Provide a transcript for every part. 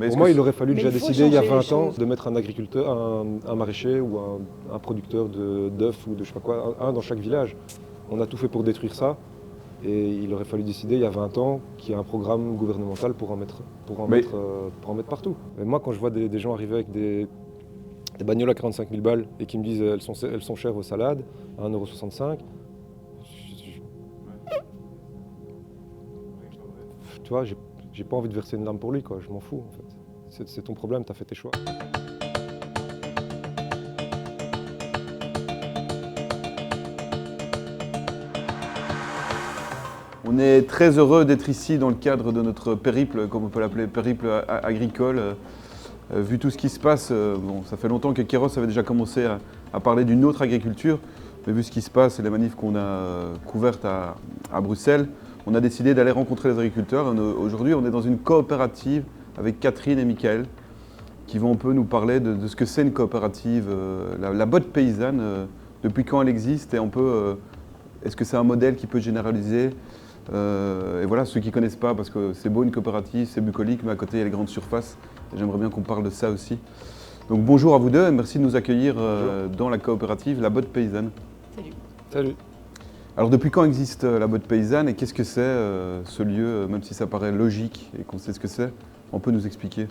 Mais Pour moi, il aurait fallu Mais déjà il faut décider il y a changer les 20 ans choses. de mettre un agriculteur, un maraîcher ou un producteur d'œufs ou de je sais pas quoi, un dans chaque village. On a tout fait pour détruire ça. Et il aurait fallu décider il y a 20 ans qu'il y a un programme gouvernemental Mais- pour en mettre partout. Et moi, quand je vois des gens arriver avec des bagnoles à 45 000 balles et qui me disent elles sont chères aux salades, à 1,65 €, tu vois, j'ai pas envie de verser une larme pour lui, quoi. Je m'en fous, en fait. C'est ton problème, t'as fait tes choix. On est très heureux d'être ici dans le cadre de notre périple, comme on peut l'appeler, périple agricole. Vu tout ce qui se passe, bon, ça fait longtemps que Kéros avait déjà commencé à parler d'une autre agriculture, mais vu ce qui se passe et les manifs qu'on a couvertes à Bruxelles, on a décidé d'aller rencontrer les agriculteurs. Aujourd'hui, on est dans une coopérative avec Catherine et Mickaël qui vont un peu nous parler de ce que c'est une coopérative, la botte paysanne, depuis quand elle existe et un peu, est-ce que c'est un modèle qui peut généraliser. Et voilà, ceux qui ne connaissent pas, parce que c'est beau une coopérative, c'est bucolique, mais à côté il y a les grandes surfaces. Et j'aimerais bien qu'on parle de ça aussi. Donc bonjour à vous deux et merci de nous accueillir dans la coopérative La Botte Paysanne. Salut. Salut. Alors depuis quand existe la Botte Paysanne et qu'est-ce que c'est ce lieu, même si ça paraît logique et qu'on sait ce que c'est, on peut nous expliquer?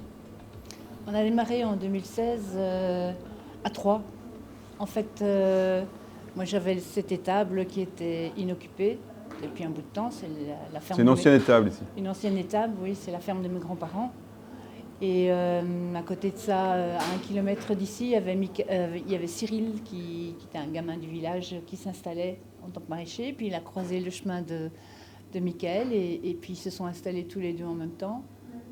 On a démarré en 2016 à Troyes. En fait, moi j'avais cette étable qui était inoccupée depuis un bout de temps. C'est la ferme. C'est une ancienne étable ici. Une ancienne étable, oui, c'est la ferme de mes grands-parents. Et à côté de ça, à 1 kilomètre d'ici, il y avait Cyril qui était un gamin du village qui s'installait en tant que maraîcher. Puis il a croisé le chemin de Mickaël et puis ils se sont installés tous les deux en même temps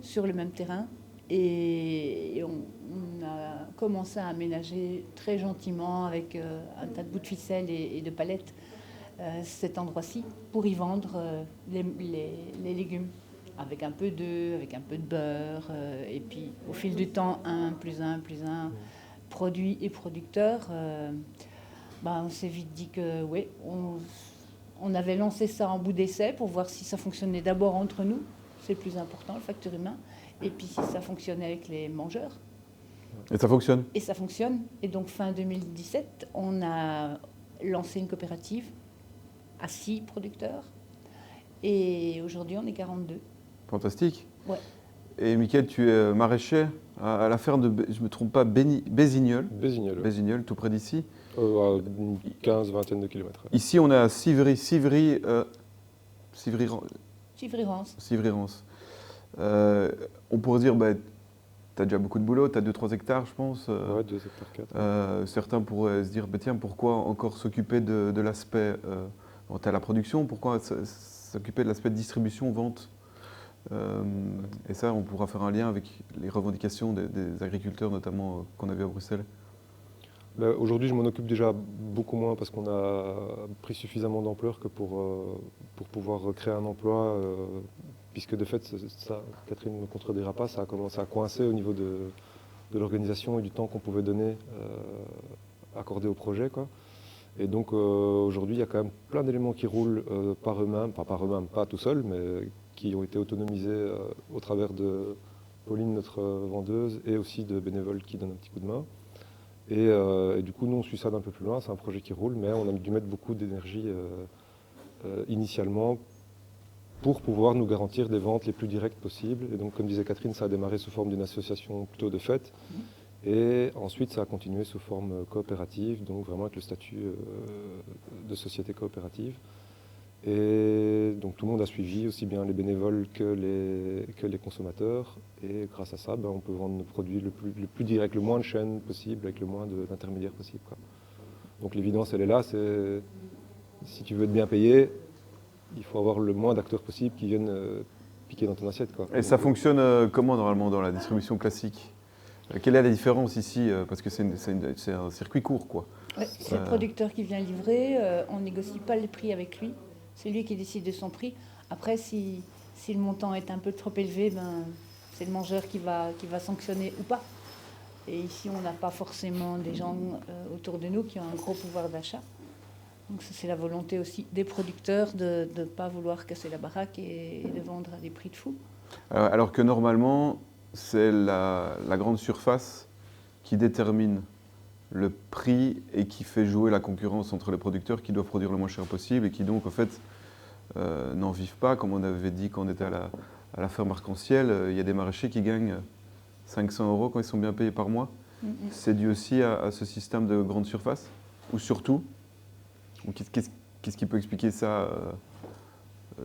sur le même terrain. Et on a commencé à aménager très gentiment avec un tas de bouts de ficelle et de palettes cet endroit-ci pour y vendre les légumes. Avec un peu d'œufs, avec un peu de beurre, et puis au fil du temps, 1 + 1 + 1, produit et producteur, on s'est vite dit que oui, on avait lancé ça en bout d'essai pour voir si ça fonctionnait d'abord entre nous, c'est le plus important, le facteur humain, et puis si ça fonctionnait avec les mangeurs. Et ça fonctionne? Et ça fonctionne, et donc fin 2017, on a lancé une coopérative à 6 producteurs, et aujourd'hui on est 42. Fantastique. Ouais. Et Mickaël, tu es maraîcher à la ferme de, je ne me trompe pas, Bézignol. Bézignol, ouais. Bézignol, tout près d'ici. À une 15-20 de kilomètres. Ici, on est à Civry-Rance. On pourrait dire, tu as déjà beaucoup de boulot, tu as 2-3 hectares, je pense. Ouais, 2 hectares 4. Certains pourraient se dire, tiens, pourquoi encore s'occuper de l'aspect, tu as la production, pourquoi s'occuper de l'aspect de distribution, vente? Et ça, on pourra faire un lien avec les revendications des agriculteurs, notamment qu'on a vu à Bruxelles. Aujourd'hui, je m'en occupe déjà beaucoup moins parce qu'on a pris suffisamment d'ampleur que pour pouvoir créer un emploi, puisque de fait, ça, Catherine ne me contredira pas, ça a commencé à coincer au niveau de l'organisation et du temps qu'on pouvait donner accordé au projet, quoi. Et donc aujourd'hui, il y a quand même plein d'éléments qui roulent par eux-mêmes, pas tout seuls, mais qui ont été autonomisés au travers de Pauline, notre vendeuse, et aussi de bénévoles qui donnent un petit coup de main. Et du coup, nous, on suit ça d'un peu plus loin. C'est un projet qui roule, mais on a dû mettre beaucoup d'énergie initialement pour pouvoir nous garantir des ventes les plus directes possibles. Et donc, comme disait Catherine, ça a démarré sous forme d'une association plutôt de fête. Et ensuite, ça a continué sous forme coopérative, donc vraiment avec le statut de société coopérative. Et donc tout le monde a suivi, aussi bien les bénévoles que les consommateurs. Et grâce à ça, on peut vendre nos produits le plus direct, le moins de chaînes possible, avec le moins d'intermédiaires possible, quoi. Donc l'évidence, elle est là, c'est si tu veux être bien payé, il faut avoir le moins d'acteurs possible qui viennent piquer dans ton assiette, quoi. Et ça fonctionne comment normalement dans la distribution classique? Quelle est la différence ici? Parce que c'est un circuit court, quoi. Ouais, c'est le producteur qui vient livrer, on ne négocie pas les prix avec lui, c'est lui qui décide de son prix. Après, si le montant est un peu trop élevé, c'est le mangeur qui va sanctionner ou pas. Et ici, on n'a pas forcément des gens autour de nous qui ont un gros pouvoir d'achat. Donc ça, c'est la volonté aussi des producteurs de ne pas vouloir casser la baraque et de vendre à des prix de fou. Alors que normalement, c'est la grande surface qui détermine le prix et qui fait jouer la concurrence entre les producteurs qui doivent produire le moins cher possible et qui donc en fait n'en vivent pas. Comme on avait dit quand on était à la ferme Arc-en-Ciel, il y a des maraîchers qui gagnent 500 € quand ils sont bien payés par mois. C'est dû aussi à ce système de grande surface, ou surtout, ou qu'est-ce qui peut expliquer ça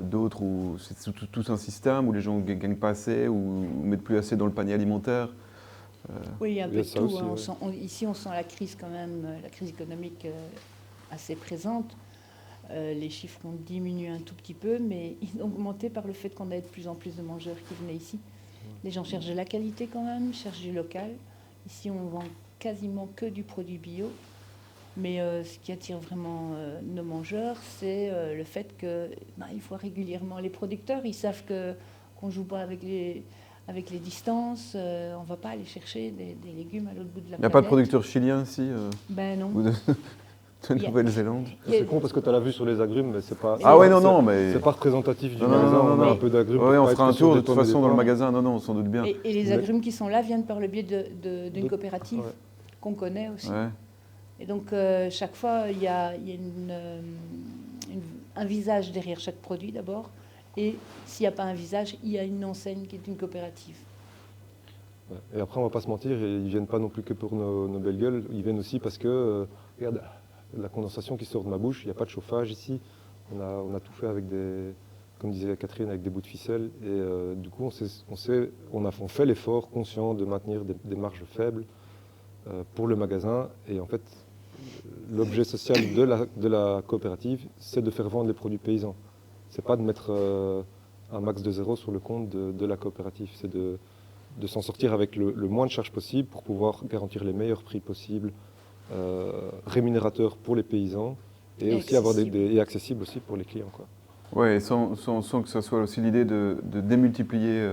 d'autres, ou c'est tout un système où les gens ne gagnent pas assez ou mettent plus assez dans le panier alimentaire. Oui, il y a un peu de tout. aussi, Hein. ouais. Ici, on sent la crise quand même, la crise économique assez présente. Les chiffres ont diminué un tout petit peu, mais ils ont augmenté par le fait qu'on a de plus en plus de mangeurs qui venaient ici. Les gens cherchent de la qualité quand même, cherchent du local. Ici, on vend quasiment que du produit bio. Mais ce qui attire vraiment nos mangeurs, c'est le fait qu'il faut régulièrement... Les producteurs, ils savent qu'on ne joue pas avec les distances. On ne va pas aller chercher des légumes à l'autre bout de la planète. Il n'y a pas de producteur chilien ici Ben non. ou de Nouvelle-Zélande? C'est con parce que tu as la vue sur les agrumes, mais c'est pas. Ah ouais, non, mais... C'est pas représentatif du Non, magasin. non, On non. a un peu d'agrumes. Oui, pour on pas fera un être sur tour de des toute pommes et façon des dans le pommes. magasin. Non, on s'en doute bien. Et les Mais- agrumes qui sont là viennent par le biais d'une D'autres- coopérative Ouais. qu'on connaît aussi. Ouais. Et donc, chaque fois, il y a un visage derrière chaque produit d'abord. Et s'il n'y a pas un visage, il y a une enseigne qui est une coopérative. Ouais. Et après, on va pas se mentir, ils viennent pas non plus que pour nos belles gueules. Ils viennent aussi parce que, regarde, la condensation qui sort de ma bouche, il n'y a pas de chauffage ici. On a tout fait avec comme disait Catherine, avec des bouts de ficelle. Et du coup, on fait l'effort conscient de maintenir des marges faibles pour le magasin. Et en fait, l'objet social de la coopérative, c'est de faire vendre les produits paysans. C'est pas de mettre un max de zéro sur le compte de la coopérative. C'est de s'en sortir avec le moins de charges possible pour pouvoir garantir les meilleurs prix possibles, rémunérateurs pour les paysans et aussi avoir et accessibles aussi pour les clients, quoi. Ouais, et sans que ça soit aussi l'idée de démultiplier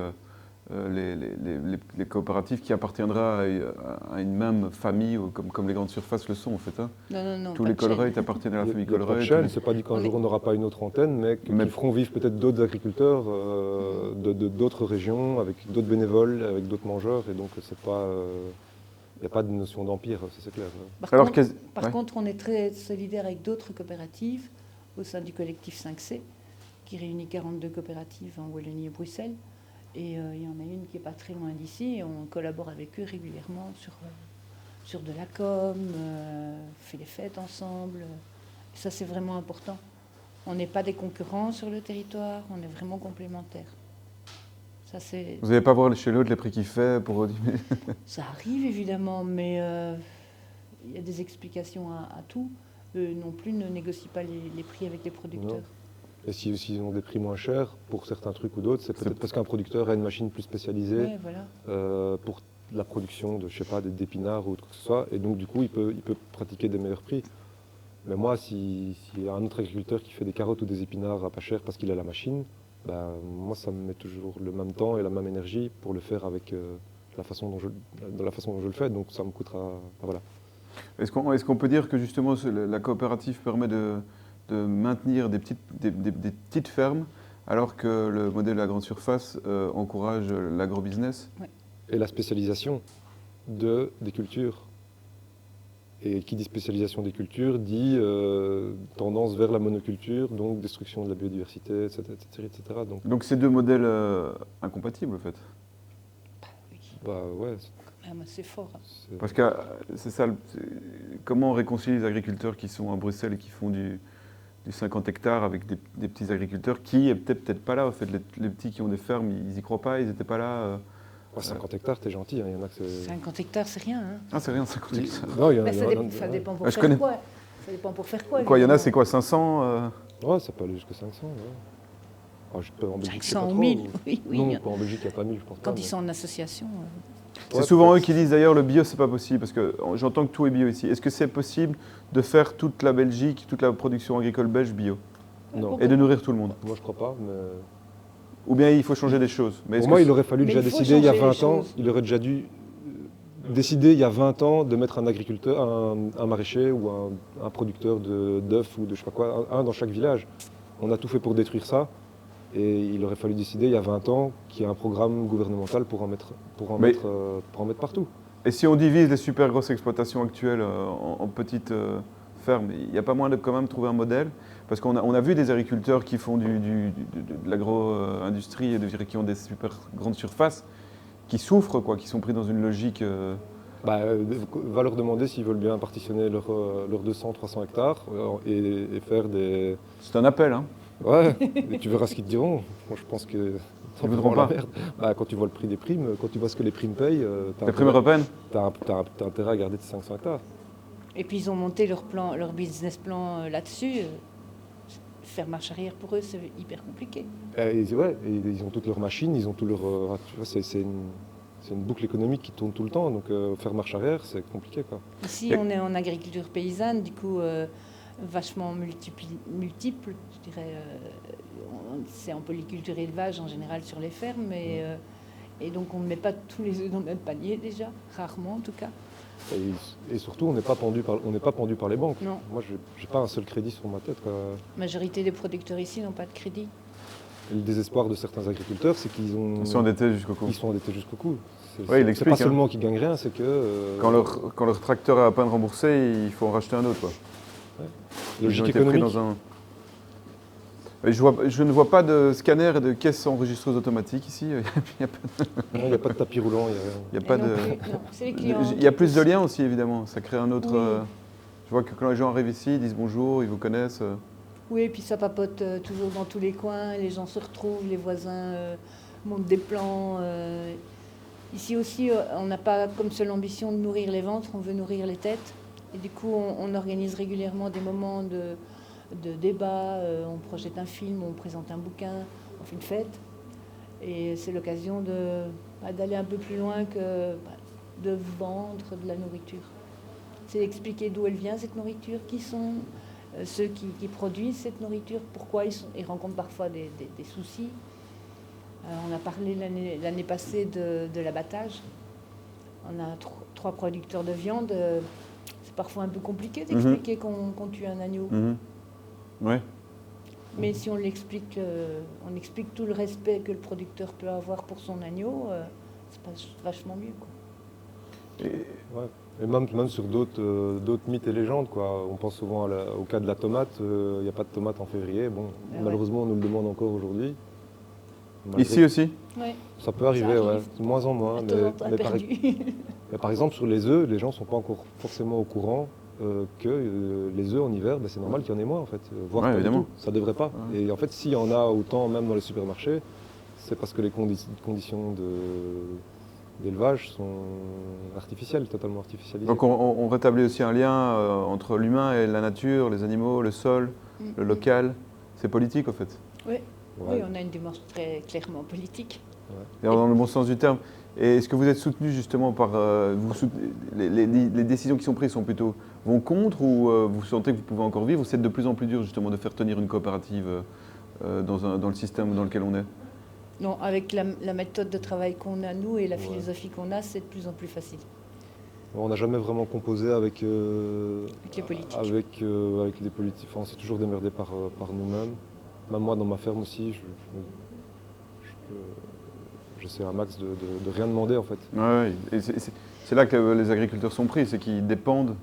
les coopératives qui appartiendraient à une même famille, comme les grandes surfaces le sont en fait. Hein. Non. Tous les Colreuil appartiennent à la famille Colreuil. C'est pas dit qu'un jour on n'aura pas une autre antenne, mais qu'ils feront vivre peut-être d'autres agriculteurs d'autres régions, avec d'autres bénévoles, avec d'autres mangeurs, et donc c'est pas... Il n'y a pas de notion d'empire, ça, c'est clair. Par contre, on est très solidaire avec d'autres coopératives au sein du collectif 5C, qui réunit 42 coopératives en Wallonie et Bruxelles. Et il y en a une qui n'est pas très loin d'ici, et on collabore avec eux régulièrement sur de la com, fait des fêtes ensemble. Et ça, c'est vraiment important. On n'est pas des concurrents sur le territoire, on est vraiment complémentaires. Ça, vous n'allez pas voir chez l'autre les prix qu'il fait pour diminuer? Ça arrive évidemment, mais il y a des explications à tout. Eux non plus ne négocient pas les prix avec les producteurs. Non. Et s'ils ont des prix moins chers pour certains trucs ou d'autres, c'est peut-être parce qu'un producteur a une machine plus spécialisée Ouais, voilà. pour la production de, je sais pas, d'épinards ou de quoi que ce soit. Et donc, du coup, il peut pratiquer des meilleurs prix. Mais moi, s'il y a un autre agriculteur qui fait des carottes ou des épinards à pas cher parce qu'il a la machine, ben, moi, ça me met toujours le même temps et la même énergie pour le faire avec la façon dont je le fais. Donc, ça me coûtera... Ben, voilà. Est-ce qu'on peut dire que justement la coopérative permet de maintenir des petites fermes alors que le modèle de la grande surface encourage l'agrobusiness? Oui. Et la spécialisation des cultures. Et qui dit spécialisation des cultures dit tendance vers la monoculture, donc destruction de la biodiversité, etc. Donc c'est deux modèles incompatibles en fait. Oui, Bah ouais. quand même assez fort. Parce que c'est ça, comment on réconcilie les agriculteurs qui sont à Bruxelles et qui font du 50 hectares avec des petits agriculteurs qui n'étaient peut-être pas là, en fait, les petits qui ont des fermes, ils n'y croient pas, ils n'étaient pas là. 50 hectares, t'es gentil, hein, il y en a que c'est... 50 hectares, c'est rien. Hein. Ah, c'est rien, 50 hectares. Non, il y en a, Ça dépend pour je faire connais. quoi. Ça dépend pour faire quoi. Quoi, il y en a, évidemment. c'est quoi, 500 Ouais, ça peut aller jusqu'à 500. Ouais. Ah, en Belgique, c'est 500 pas ou trop. 1000, oui. Non, pas en Belgique, il n'y a pas 1000, je pense pas. Quand ils sont en association. C'est Ouais, souvent eux peut-être. qui disent d'ailleurs le bio c'est pas possible parce que j'entends que tout est bio ici. Est-ce que c'est possible de faire toute la Belgique, toute la production agricole belge bio Non, et de nourrir tout le monde? moi je crois pas, mais... Ou bien il faut changer des choses? Mais Pour moi, il aurait fallu Mais déjà il faut décider il y a changer les 20 ans, choses. il aurait déjà dû décider il y a 20 ans de mettre un agriculteur, un maraîcher ou un producteur d'œufs ou de je sais pas quoi, un dans chaque village. On a tout fait pour détruire ça. Et il aurait fallu décider il y a 20 ans qu'il y ait un programme gouvernemental pour en mettre partout. Et si on divise les super grosses exploitations actuelles en petites fermes, il n'y a pas moyen de quand même trouver un modèle? Parce qu'on a vu des agriculteurs qui font de l'agro-industrie et qui ont des super grandes surfaces, qui souffrent, quoi, qui sont pris dans une logique. Va leur demander s'ils veulent bien partitionner leurs 200-300 hectares et faire des... C'est un appel, hein? Ouais, et tu verras ce qu'ils te diront. Moi, je pense que... Ils voudront pas. Quand tu vois le prix des primes, quand tu vois ce que les primes payent... Les primes européennes? T'as intérêt à garder tes 500 hectares. Et puis ils ont monté leur business plan là-dessus. Faire marche arrière pour eux, c'est hyper compliqué. Ils ont toutes leurs machines, ils ont tout leur... tu vois, c'est une boucle économique qui tourne tout le temps, donc faire marche arrière, c'est compliqué, quoi. Ici, on est en agriculture paysanne, du coup, vachement multiple, je dirais. C'est en polyculture élevage en général sur les fermes, et donc on ne met pas tous les œufs dans le même panier déjà, rarement en tout cas. Et surtout, on n'est pas pendu par les banques. Non. Moi, j'ai pas un seul crédit sur ma tête, quoi. La majorité des producteurs ici n'ont pas de crédit. Et le désespoir de certains agriculteurs, c'est qu'ils sont endettés jusqu'au cou. Ils sont endettés jusqu'au cou. C'est pas seulement qu'ils gagnent rien, c'est que... Quand leur tracteur est à peine remboursé, il faut en racheter un autre, quoi. Ouais. Logique économique. Je ne vois pas de scanner et de caisse enregistreuse automatique ici. Il n'y a pas de tapis roulant. Il y a pas de... C'est les clients. Il y a plus de liens aussi, évidemment. Ça crée un autre... Je vois que quand les gens arrivent ici, ils disent bonjour, ils vous connaissent. Oui, et puis ça papote toujours dans tous les coins. Les gens se retrouvent, les voisins montent des plans. Ici aussi, on n'a pas comme seule ambition de nourrir les ventres, on veut nourrir les têtes. Et du coup, on organise régulièrement des moments de débat, on projette un film, on présente un bouquin, on fait une fête. Et c'est l'occasion d'aller un peu plus loin que de vendre de la nourriture. C'est d'expliquer d'où elle vient, cette nourriture, qui sont ceux qui produisent cette nourriture, pourquoi ils rencontrent parfois des soucis. On a parlé l'année passée de l'abattage. On a 3 producteurs de viande. C'est parfois un peu compliqué d'expliquer qu'on tue un agneau. Ouais. Mais si on l'explique, on explique tout le respect que le producteur peut avoir pour son agneau, c'est vachement mieux, quoi. Et même sur d'autres mythes et légendes, quoi. On pense souvent au cas de la tomate. Il n'y a pas de tomate en février. Bon, malheureusement, on nous le demande encore aujourd'hui. Ici aussi? Oui. Ça peut arriver, de moins en moins. Mais par exemple, sur les œufs, les gens ne sont pas encore forcément au courant que les œufs en hiver, c'est normal qu'il y en ait moins, en fait. Voire pas évidemment. du tout. Ça ne devrait pas. Ouais. Et en fait, s'il y en a autant, même dans les supermarchés, c'est parce que les conditions d'élevage sont artificielles, totalement artificialisées. Donc on rétablit aussi un lien entre l'humain et la nature, les animaux, le sol, le local. C'est politique, en fait. Oui. Oui, on a une démarche très clairement politique. Ouais. Dans le bon sens du terme. Et est-ce que vous êtes soutenu justement par... les décisions qui sont prises vont contre, ou vous sentez que vous pouvez encore vivre, ou c'est de plus en plus dur justement de faire tenir une coopérative dans le système dans lequel on est? Non, avec la méthode de travail qu'on a, nous, et la philosophie qu'on a, c'est de plus en plus facile. On n'a jamais vraiment composé avec les politiques. Avec les politiques. Enfin, on s'est toujours démerdé par nous-mêmes. Même moi, dans ma ferme aussi, j'essaie un max de rien demander, en fait. Ouais, et c'est là que les agriculteurs sont pris, c'est qu'ils dépendent,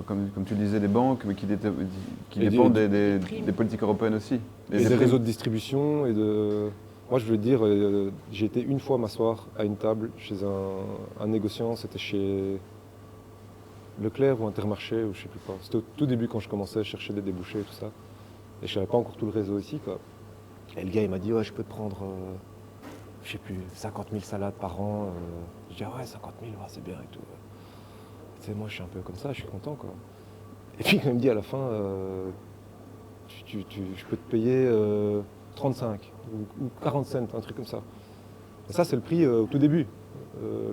comme tu le disais, des banques, mais qui dépendent des politiques européennes aussi. Et des réseaux de distribution. Moi, je veux dire, j'ai été une fois m'asseoir à une table chez un négociant, c'était chez Leclerc ou Intermarché, ou je ne sais plus quoi. C'était au tout début quand je commençais à chercher des débouchés et tout ça. Et je savais pas encore tout le réseau ici, quoi. Et le gars, il m'a dit, ouais, je peux te prendre, je sais plus, 50 000 salades par an. Je dis, ah ouais, 50 000, ouais, c'est bien et tout. Tu sais, moi, je suis un peu comme ça, je suis content, quoi. Et puis, il me dit à la fin, je peux te payer 35 ou 40 cents, un truc comme ça. Et ça, c'est le prix au tout début.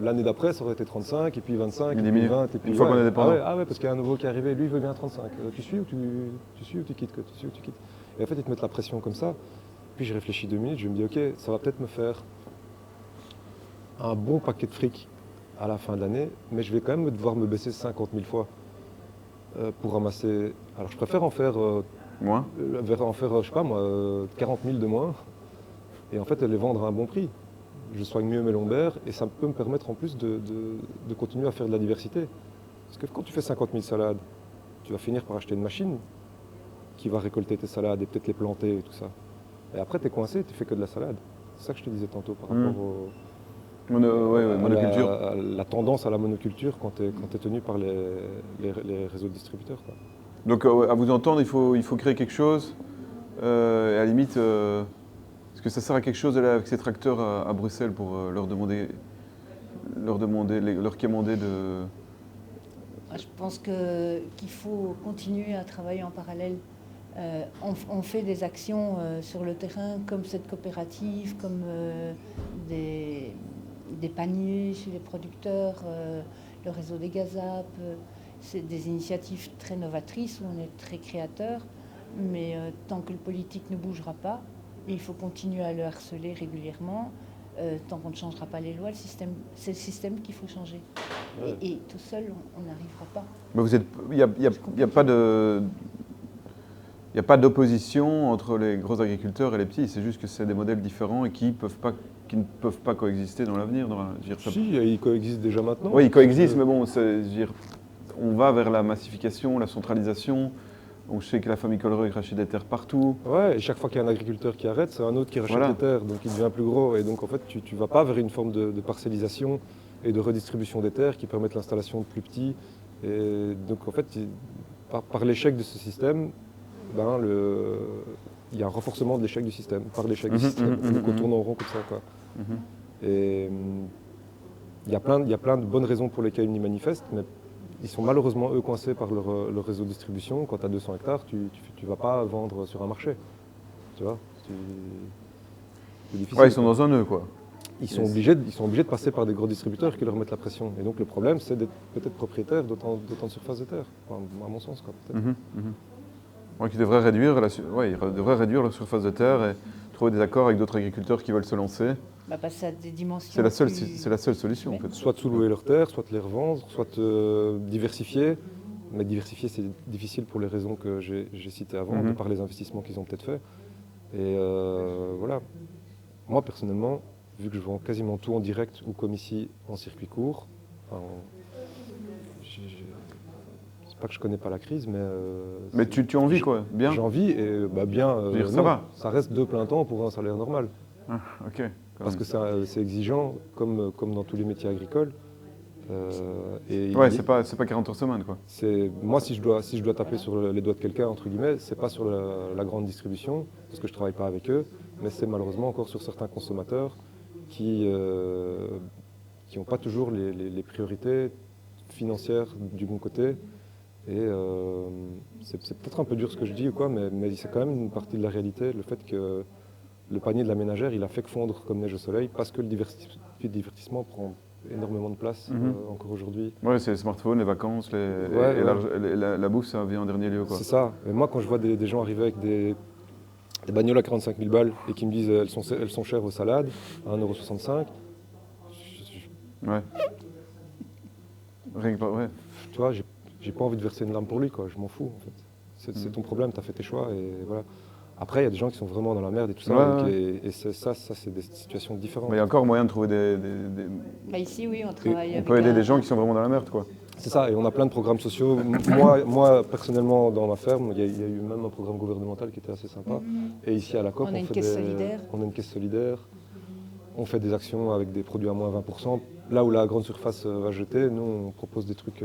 L'année d'après, ça aurait été 35, et puis 25, et puis 20, et puis... Une fois qu'on est dépendant. Ah ouais, parce qu'il y a un nouveau qui est arrivé, lui, il veut bien 35. Tu suis ou tu quittes, quoi, tu suis ou tu quittes. Et en fait, ils te mettent la pression comme ça. Puis j'ai réfléchi 2 minutes, je me dis, ok, ça va peut-être me faire un bon paquet de fric à la fin de l'année, mais je vais quand même devoir me baisser 50 000 fois pour ramasser... Alors, je préfère en faire Moins. En faire, je sais pas moi, 40 000 de moins, et en fait les vendre à un bon prix. Je soigne mieux mes lombaires, et ça peut me permettre en plus de continuer à faire de la diversité. Parce que quand tu fais 50 000 salades, tu vas finir par acheter une machine qui va récolter tes salades et peut-être les planter et tout ça. Et après, tu es coincé, tu fais que de la salade. C'est ça que je te disais tantôt par rapport Monoculture. à la tendance à la monoculture quand tu es tenu par les réseaux de distributeurs, quoi. Donc à vous entendre, il faut créer quelque chose. Et à la limite, est-ce que ça sert à quelque chose d'aller avec ces tracteurs à Bruxelles pour leur commander de... Je pense qu'il faut continuer à travailler en parallèle. On fait des actions sur le terrain, comme cette coopérative, comme des paniers chez les producteurs, le réseau des Gazap. C'est des initiatives très novatrices où on est très créateurs, mais tant que le politique ne bougera pas, il faut continuer à le harceler régulièrement. Tant qu'on ne changera pas les lois, c'est le système qu'il faut changer. Ouais. Et tout seul, on n'arrivera pas. Mais il n'y a pas d'opposition entre les gros agriculteurs et les petits, c'est juste que c'est des modèles différents et qui ne peuvent pas coexister dans l'avenir. Si, ils coexistent déjà maintenant. Oui, ils coexistent, mais bon, on va vers la massification, la centralisation. On sait que la famille Colreuil rachète des terres partout. Ouais, et chaque fois qu'il y a un agriculteur qui arrête, c'est un autre qui rachète les terres, donc il devient plus gros. Et donc en fait, tu ne vas pas vers une forme de parcellisation et de redistribution des terres qui permettent l'installation de plus petits. Et donc en fait, par l'échec de ce système, il y a un renforcement de l'échec du système, par l'échec du système. Donc on tourne en rond comme ça, quoi. Et il y a plein de bonnes raisons pour lesquelles ils y manifestent, mais ils sont malheureusement, eux, coincés par leur réseau de distribution. Quand tu as 200 hectares, tu ne vas pas vendre sur un marché. Tu vois, c'est difficile. Ouais, ils sont dans un nœud, quoi. Ils sont obligés de passer par des gros distributeurs qui leur mettent la pression. Et donc le problème, c'est d'être peut-être propriétaire d'autant de surface de terre, enfin, à mon sens, quoi, peut-être. Ouais, ils devraient réduire leur surface de terre et trouver des accords avec d'autres agriculteurs qui veulent se lancer. Ça a des dimensions. C'est la seule solution, en fait. Soit de sous-louer leurs terres, soit de les revendre, soit diversifier. Mais diversifier, c'est difficile pour les raisons que j'ai citées avant, de par les investissements qu'ils ont peut-être faits. Et voilà. Moi, personnellement, vu que je vends quasiment tout en direct ou comme ici en circuit court, c'est pas que je connais pas la crise, mais tu en vis, quoi, bien. J'en vis et bien. Ça va. Ça reste 2 plein temps pour un salaire normal. Ah, ok. Parce que c'est exigeant, comme dans tous les métiers agricoles. C'est pas 40 heures semaine, quoi. Moi, si je dois taper sur les doigts de quelqu'un, entre guillemets, c'est pas sur la grande distribution, parce que je travaille pas avec eux, mais c'est malheureusement encore sur certains consommateurs qui n'ont pas toujours les priorités financières du bon côté. Et c'est peut-être un peu dur ce que je dis ou quoi, mais c'est quand même une partie de la réalité, le fait que le panier de la ménagère, il a fait que fondre comme neige au soleil, parce que le divertissement prend énormément de place encore aujourd'hui. Oui, c'est les smartphones, les vacances, la bouffe, ça vient en dernier lieu, quoi. C'est ça. Et moi, quand je vois des gens arriver avec des bagnoles à 45 000 balles et qui me disent elles sont chères aux salades, à 1,65 €. Ouais. Rien que pas, ouais. Tu vois, j'ai pas envie de verser une larme pour lui, quoi. Je m'en fous, en fait. C'est ton problème, tu as fait tes choix et voilà. Après, il y a des gens qui sont vraiment dans la merde et tout ça, et ça, c'est des situations différentes. Mais il y a encore moyen de trouver des... Ici, oui, on travaille avec... On peut aider des gens qui sont vraiment dans la merde, quoi. C'est ça, et on a plein de programmes sociaux. moi, personnellement, dans ma ferme, il y a eu même un programme gouvernemental qui était assez sympa. Et ici, à la COP, on a une caisse solidaire. On a une caisse solidaire. On fait des actions avec des produits à moins 20%. Là où la grande surface va jeter, nous, on propose des trucs...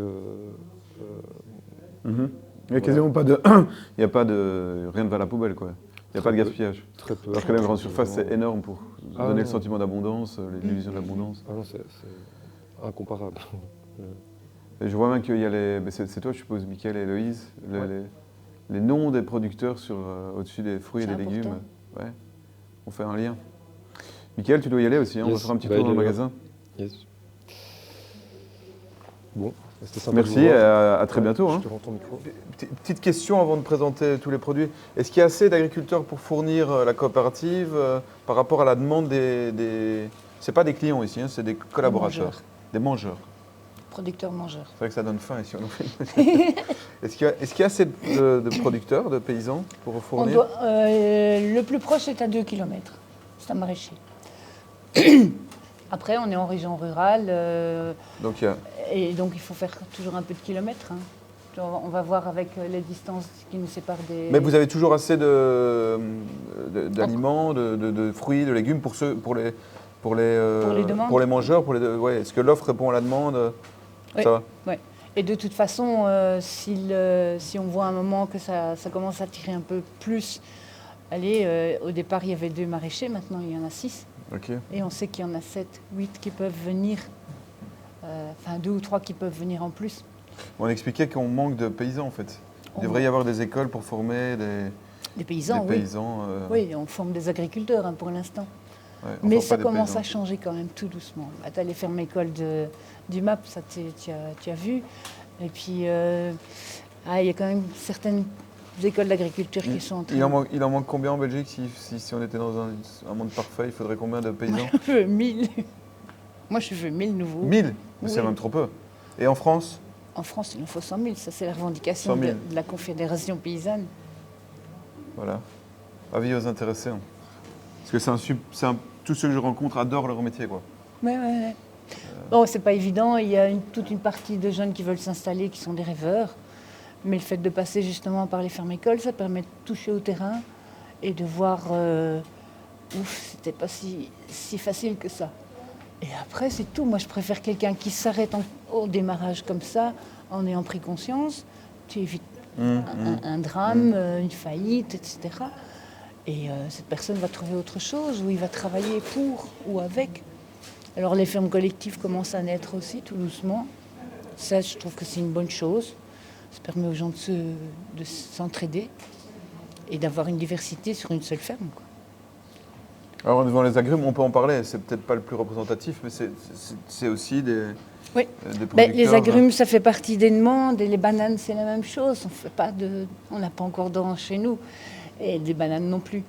Il n'y a quasiment pas de... Il n'y a pas de... Rien ne va à la poubelle, quoi. Il n'y a pas de gaspillage. Très peu. Alors que la grande surface, c'est énorme pour donner le sentiment d'abondance, l'illusion d'abondance. Ah non, c'est incomparable. Et je vois même qu'il y a les... C'est toi, je suppose, Mickaël et Héloïse, les noms des producteurs au-dessus des fruits et des légumes. Ouais. On fait un lien. Mickaël, tu dois y aller aussi, hein. On va faire un petit tour dans le magasin. Yes. Bon. Merci, à très bientôt. Je te rends ton micro. Petite question avant de présenter tous les produits. Est-ce qu'il y a assez d'agriculteurs pour fournir la coopérative par rapport à la demande des... C'est pas des clients ici, hein, c'est des collaborateurs, des mangeurs. producteurs-mangeurs. C'est vrai que ça donne faim ici. Est-ce qu'il y a assez de producteurs, de paysans pour fournir? Le plus proche est à 2 km. C'est un maraîcher. Après, on est en région rurale. Donc, Et donc, il faut faire toujours un peu de kilomètres. Hein. On va voir avec les distances qui nous séparent des... Mais vous avez toujours assez d'aliments, de fruits, de légumes pour les demandes. pour les mangeurs, ouais. Est-ce que l'offre répond à la demande? Oui. Ça va? Ouais. Et de toute façon, si on voit un moment que ça commence à tirer un peu plus, allez, au départ il y avait 2 maraîchers, maintenant il y en a 6. Okay. Et on sait qu'il y en a 7, 8 qui peuvent venir, enfin 2 ou 3 qui peuvent venir en plus. On expliquait qu'on manque de paysans en fait. Il devrait y avoir des écoles pour former des paysans. Des paysans. Oui, on forme des agriculteurs pour l'instant. Ouais, mais ça commence à changer quand même tout doucement. Tu as les fermes écoles du MAP, ça tu as vu. Et puis, il y a quand même certaines écoles d'agriculture qui sont en train... Il en manque combien en Belgique si on était dans un monde parfait? Il faudrait combien de paysans? Moi, je veux 1000. Moi, je veux 1000 nouveaux. 1000? Oui. C'est même trop peu. Et en France? En France, il en faut 100 000. Ça, c'est la revendication de la Confédération paysanne. Voilà. Avis aux intéressés. Hein. Parce que tous ceux que je rencontre adorent leur métier, quoi. Ouais. Bon, c'est pas évident. Il y a toute une partie de jeunes qui veulent s'installer, qui sont des rêveurs. Mais le fait de passer justement par les fermes écoles, ça permet de toucher au terrain et de voir, c'était pas si facile que ça. Et après, c'est tout. Moi, je préfère quelqu'un qui s'arrête au démarrage comme ça, en ayant pris conscience. Tu évites un drame, une faillite, etc. Et cette personne va trouver autre chose, où il va travailler pour ou avec. Alors, les fermes collectives commencent à naître aussi, tout doucement. Ça, je trouve que c'est une bonne chose. Ça permet aux gens de s'entraider et d'avoir une diversité sur une seule ferme, quoi. Alors devant les agrumes, on peut en parler, c'est peut-être pas le plus représentatif, mais c'est aussi des producteurs. Les agrumes, ça fait partie des demandes, et les bananes, c'est la même chose. On n'a pas encore d'orange chez nous, et des bananes non plus.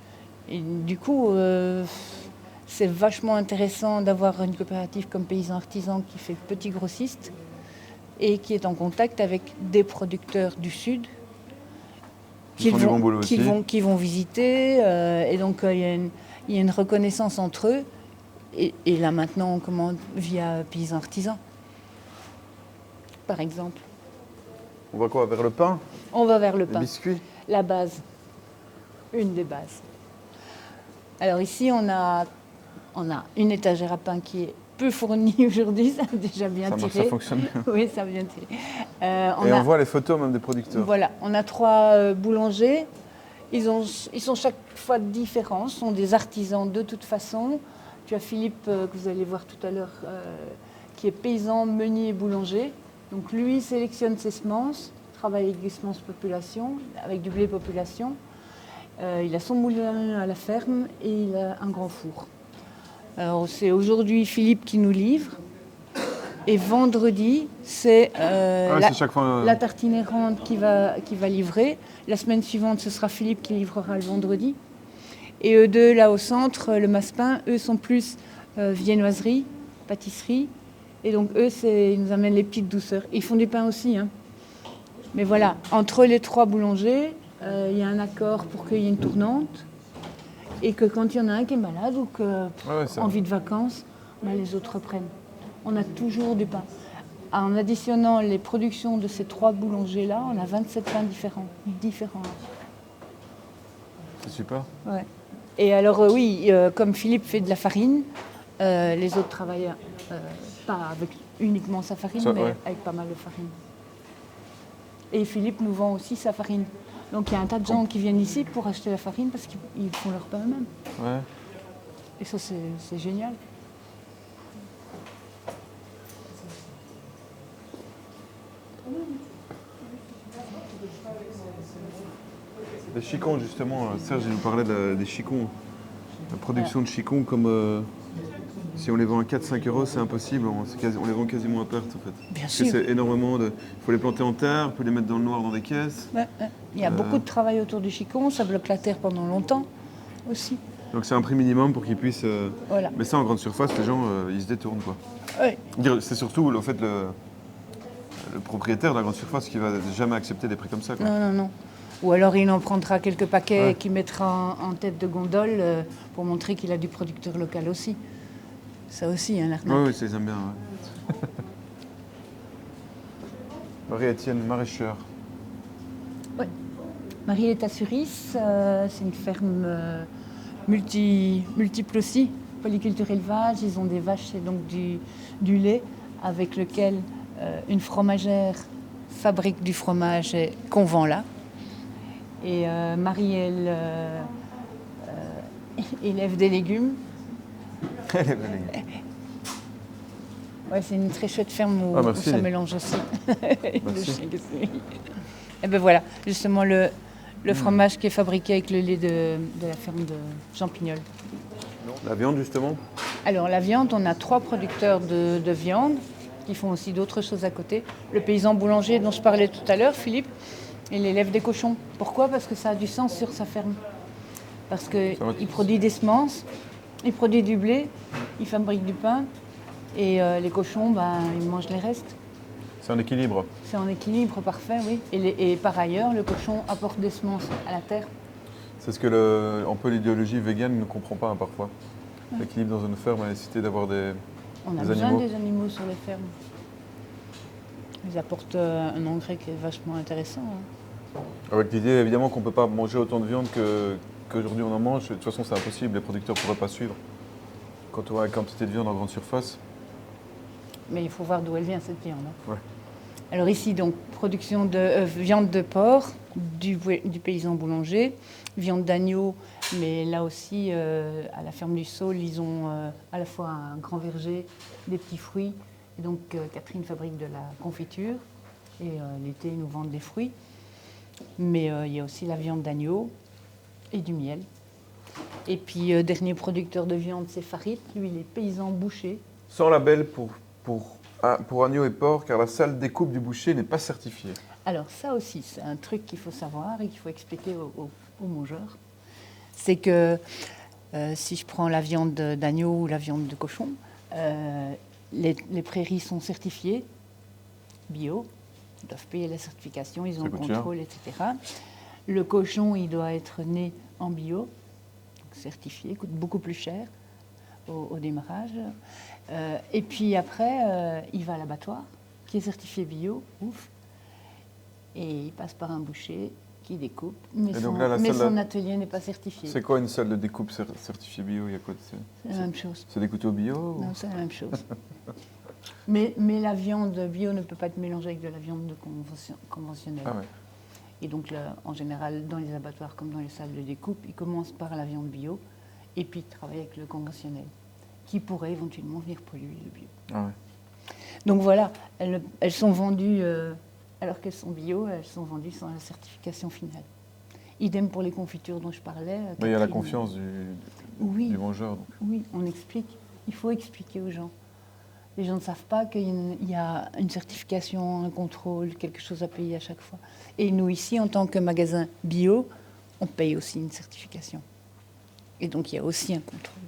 Et du coup, c'est vachement intéressant d'avoir une coopérative comme Paysans Artisans qui fait petit grossiste et qui est en contact avec des producteurs du Sud qui vont visiter. Et donc, il y a une reconnaissance entre eux. Et là, maintenant, on commande via Paysans Artisans, par exemple. On va quoi? Vers le pain? On va vers le pain. Les biscuits? La base. Une des bases. Alors ici, on a une étagère à pain qui est peu fournie aujourd'hui. Ça a déjà bien tiré. Ça fonctionne bien. Oui, ça a bien tiré. On voit les photos même des producteurs. Voilà, on a 3 boulangers. Ils sont chaque fois différents. Ce sont des artisans de toute façon. Tu as Philippe, que vous allez voir tout à l'heure, qui est paysan, meunier et boulanger. Donc lui sélectionne ses semences, travaille avec des semences population, avec du blé population. Il a son moulin à la ferme et il a un grand four. Alors c'est aujourd'hui Philippe qui nous livre. Et vendredi, c'est la tartine errante qui va livrer. La semaine suivante, ce sera Philippe qui livrera le vendredi. Et eux deux, là au centre, le Maspin, eux sont plus viennoiserie, pâtisserie. Et donc eux, ils nous amènent les petites douceurs. Ils font du pain aussi. Hein. Mais voilà, entre les 3 boulangers, il y a un accord pour qu'il y ait une tournante. Et que quand il y en a un qui est malade ou envie de vacances, les autres reprennent. On a toujours du pain. En additionnant les productions de ces 3 boulangers-là, on a 27 pains différents. C'est super. Ouais. Et alors comme Philippe fait de la farine, les autres travaillent pas avec uniquement sa farine, avec pas mal de farine. Et Philippe nous vend aussi sa farine. Donc il y a un tas de gens qui viennent ici pour acheter la farine parce qu'ils font leur pain eux-mêmes. Ouais. Et ça, c'est génial. Les chicons, justement, Serge il nous parlait des chicons. La production de chicons, comme si on les vend à 4-5 euros, c'est impossible. On les vend quasiment à perte, en fait. Bien Parce sûr. que c'est énormément de... Il faut les planter en terre, on peut les mettre dans le noir dans des caisses. Ouais. Il y a beaucoup de travail autour du chicon, ça bloque la terre pendant longtemps aussi. Donc c'est un prix minimum pour qu'ils puissent... Voilà. Mais ça, en grande surface, les gens, ils se détournent, quoi. Ouais. C'est surtout, en fait, le propriétaire de la grande surface qui va jamais accepter des prix comme ça, quoi. Non, non, non. Ou alors il en prendra quelques paquets Ouais. qu'il mettra en tête de gondole pour montrer qu'il a du producteur local aussi. Ça aussi, hein, l'arnaque. Oui, oui, ça, ils aiment bien. Ouais. Marie-Étienne, maraîcheur. Marie est à Suris, c'est une ferme multiple aussi, polyculture élevage. Ils ont des vaches et donc du lait avec lequel une fromagère fabrique du fromage qu'on vend là. Et Marie, elle élève des légumes. Elle est belle. Ouais, c'est une très chouette ferme où, merci, où ça les- mélange aussi. Le Merci. chien qui suit. Et ben voilà, justement le fromage qui est fabriqué avec le lait de la ferme de Jean Pignol. La viande, justement. Alors la viande, on a 3 producteurs de viande qui font aussi d'autres choses à côté. Le paysan boulanger dont je parlais tout à l'heure, Philippe, il élève des cochons. Pourquoi? Parce que ça a du sens sur sa ferme. Parce Ça va. qu'il produit des semences, il produit du blé, il fabrique du pain et les cochons, ils mangent les restes. C'est un équilibre. C'est en équilibre parfait, oui. Et par ailleurs, le cochon apporte des semences à la terre. C'est ce que un peu l'idéologie végane ne comprend pas, hein, parfois. L'équilibre dans une ferme, la nécessité d'avoir des... On a Des besoin animaux. des animaux sur les fermes. Ils apportent un engrais qui est vachement intéressant. Hein. Avec l'idée, évidemment, qu'on ne peut pas manger autant de viande qu'aujourd'hui on en mange. De toute façon, c'est impossible. Les producteurs ne pourraient pas suivre. Quand on voit la quantité de viande en grande surface. Mais il faut voir d'où elle vient cette viande. Hein. Ouais. Alors ici, donc, production de viande de porc, du paysan boulanger, viande d'agneau, mais là aussi, à la ferme du Saule, ils ont à la fois un grand verger, des petits fruits. Et donc, Catherine fabrique de la confiture. Et l'été, ils nous vendent des fruits. Mais il y a aussi la viande d'agneau et du miel. Et puis, dernier producteur de viande, c'est Farid. Lui, il est paysan boucher. Sans label pour agneau et porc, car la salle découpe du boucher n'est pas certifiée. Alors ça aussi, c'est un truc qu'il faut savoir et qu'il faut expliquer aux mangeurs. C'est que si je prends la viande d'agneau ou la viande de cochon, les prairies sont certifiées bio, ils doivent payer la certification, ils ont Ça le coûte cher. contrôle, etc. Le cochon, il doit être né en bio, donc certifié, coûte beaucoup plus cher au démarrage. Et puis après, il va à l'abattoir, qui est certifié bio, ouf, et il passe par un boucher qui découpe, mais, Et donc là, la mais salle- son atelier n'est pas certifié. C'est quoi une salle de découpe certifiée bio? Il y a quoi C'est la même chose. C'est des couteaux bio ou- Non, c'est la même chose. mais la viande bio ne peut pas être mélangée avec de la viande conventionnelle. Ah ouais. Et donc, là, en général, dans les abattoirs comme dans les salles de découpe, ils commencent par la viande bio et puis ils travaillent avec le conventionnel, qui pourrait éventuellement venir polluer le bio. Ah ouais. Donc voilà, elles sont vendues, alors qu'elles sont bio, elles sont vendues sans la certification finale. Idem pour les confitures dont je parlais. Mais il y a la Catherine- confiance Oui, du mangeur. Donc. oui, on explique. Il faut expliquer aux gens. Les gens ne savent pas qu'il y a une certification, un contrôle, quelque chose à payer à chaque fois. Et nous, ici, en tant que magasin bio, on paye aussi une certification. Et donc, il y a aussi un contrôle.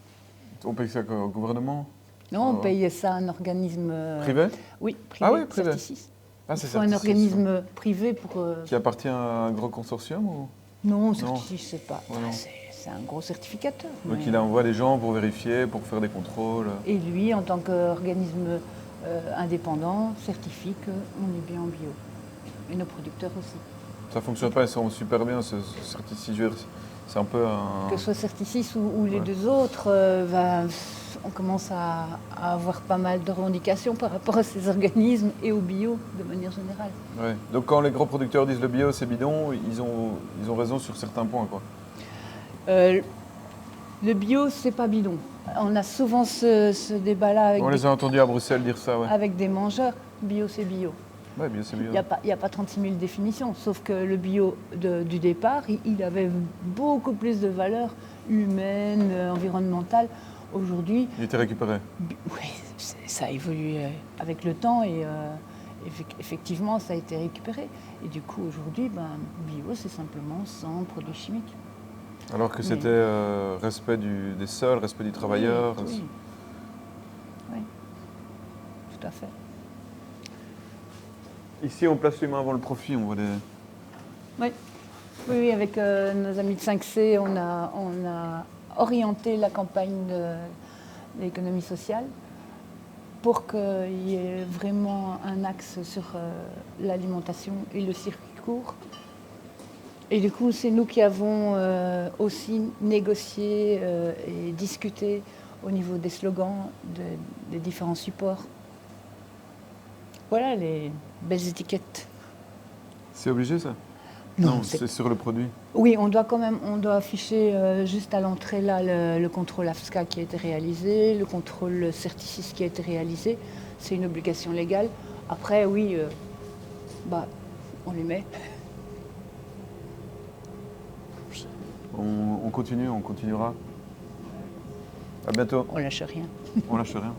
On paye ça au gouvernement? Non, on Ah. paye ça à un organisme... Privé? Oui, privé. Ah oui, privé. Certicis. Ah, Il c'est faut un Certicis, organisme privé pour... Qui appartient à un gros consortium ou... Non, Certicis, je sais pas. Ouais, non. C'est un gros certificateur. Donc mais- il envoie des gens pour vérifier, pour faire des contrôles. Et lui, en tant qu'organisme indépendant, certifie qu'on est bien en bio. Et nos producteurs aussi. Ça fonctionne pas, ils sont super bien, ce Certicis. Je veux dire, c'est un peu un... Que ce soit Certicis ou les Ouais. deux autres, on commence à avoir pas mal de revendications par rapport à ces organismes et au bio de manière générale. Ouais. Donc quand les gros producteurs disent le bio c'est bidon, ils ont raison sur certains points, quoi. Le bio, c'est pas bidon. On a souvent ce débat-là On les a entendus à Bruxelles dire ça, ouais. avec des mangeurs. Bio, c'est bio. Ouais, bio c'est bio. Il n'y a pas 36 000 définitions, sauf que le bio du départ, il avait beaucoup plus de valeur humaine, environnementale. Aujourd'hui, Il était récupéré. oui, ça a évolué avec le temps et effectivement, ça a été récupéré. Et du coup, aujourd'hui, bio, c'est simplement sans produits chimiques. Alors que Mais- c'était respect des sols, respect du travailleur. Oui, oui. Tout à fait. Ici, on place les mains avant le profit, on voit des... Oui, oui, avec nos amis de 5C, on a orienté la campagne de l'économie sociale pour qu'il y ait vraiment un axe sur l'alimentation et le circuit court. Et du coup, c'est nous qui avons aussi négocié et discuté au niveau des slogans des différents supports. Voilà les belles étiquettes. C'est obligé, ça? Non, c'est sur le produit. Oui, on doit afficher juste à l'entrée là le contrôle AFSCA qui a été réalisé, le contrôle Certicis qui a été réalisé. C'est une obligation légale. Après, oui, on les met. On continue, on continuera. À bientôt. On lâche rien. On lâche rien.